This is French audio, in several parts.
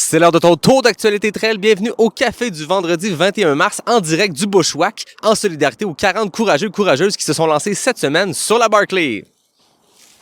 C'est l'heure de ton tour d'actualité trail. Bienvenue au café du vendredi 21 mars en direct du Bushwack en solidarité aux 40 courageux et courageuses qui se sont lancés cette semaine sur la Barkley.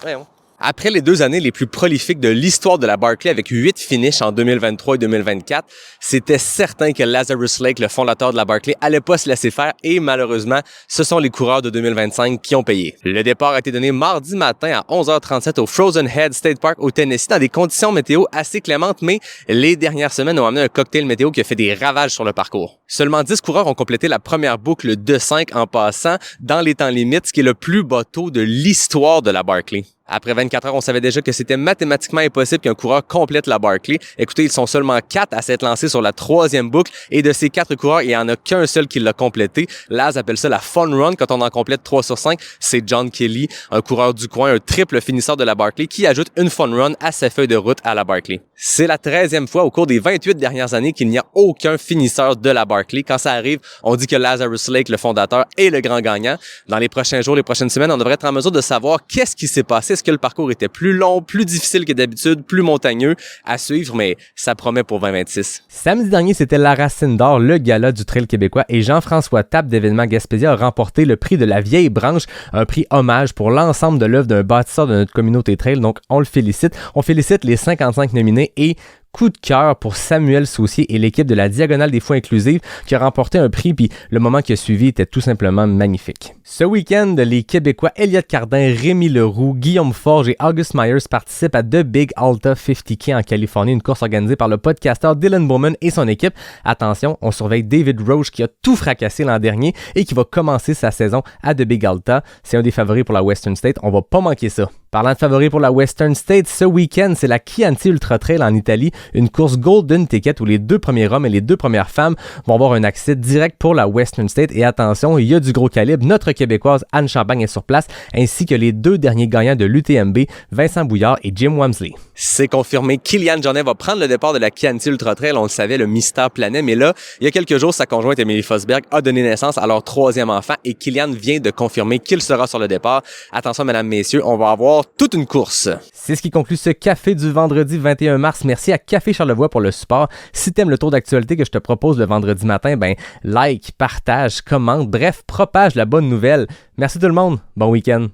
Voyons. Après les 2 années les plus prolifiques de l'histoire de la Barkley avec 8 finishes en 2023 et 2024, c'était certain que Lazarus Lake, le fondateur de la Barkley, allait pas se laisser faire et malheureusement, ce sont les coureurs de 2025 qui ont payé. Le départ a été donné mardi matin à 11h37 au Frozen Head State Park au Tennessee dans des conditions météo assez clémentes, mais les dernières semaines ont amené un cocktail météo qui a fait des ravages sur le parcours. Seulement 10 coureurs ont complété la première boucle de 5 en passant dans les temps limites, ce qui est le plus bas taux de l'histoire de la Barkley. Après 24 heures, on savait déjà que c'était mathématiquement impossible qu'un coureur complète la Barkley. Écoutez, ils sont seulement 4 à s'être lancés sur la 3e boucle et de ces 4 coureurs, il n'y en a qu'un seul qui l'a complété. Laz appelle ça la fun run quand on en complète 3 sur 5. C'est John Kelly, un coureur du coin, un triple finisseur de la Barkley qui ajoute une fun run à sa feuille de route à la Barkley. C'est la 13e fois au cours des 28 dernières années qu'il n'y a aucun finisseur de la Barkley. Quand ça arrive, on dit que Lazarus Lake, le fondateur, est le grand gagnant. Dans les prochains jours, les prochaines semaines, on devrait être en mesure de savoir qu'est-ce qui s'est passé. Est-ce que le parcours était plus long, plus difficile que d'habitude, plus montagneux à suivre, mais ça promet pour 2026. Samedi dernier, c'était la Racine d'Or, le gala du trail québécois, et Jean-François Tappe d'Événements Gaspésia a remporté le prix de la vieille branche, un prix hommage pour l'ensemble de l'œuvre d'un bâtisseur de notre communauté trail, donc on le félicite. On félicite les 55 nominés et coup de cœur pour Samuel Saucier et l'équipe de la Diagonale des Fous Inclusives qui a remporté un prix, puis le moment qui a suivi était tout simplement magnifique. Ce week-end, les Québécois Elliot Cardin, Rémi Leroux, Guillaume Forge et August Myers participent à The Big Alta 50K en Californie, une course organisée par le podcasteur Dylan Bowman et son équipe. Attention, on surveille David Roche qui a tout fracassé l'an dernier et qui va commencer sa saison à The Big Alta. C'est un des favoris pour la Western State, on va pas manquer ça. Parlant de favoris pour la Western State, ce week-end, c'est la Chianti Ultra Trail en Italie, une course Golden Ticket où les 2 premiers hommes et les 2 premières femmes vont avoir un accès direct pour la Western State. Et attention, il y a du gros calibre. Notre Québécoise Anne Champagne est sur place, ainsi que les 2 derniers gagnants de l'UTMB, Vincent Bouillard et Jim Wamsley. C'est confirmé, Kylian Jornet va prendre le départ de la Chianti Ultra Trail. On le savait, le mystère planait, mais là, il y a quelques jours, sa conjointe Émilie Fosberg a donné naissance à leur 3e enfant et Kylian vient de confirmer qu'il sera sur le départ. Attention, mesdames, messieurs, on va avoir toute une course. C'est ce qui conclut ce café du vendredi 21 mars. Merci à Café Charlevoix pour le support. Si t'aimes le tour d'actualité que je te propose le vendredi matin, like, partage, commente, bref, propage la bonne nouvelle. Merci tout le monde. Bon week-end.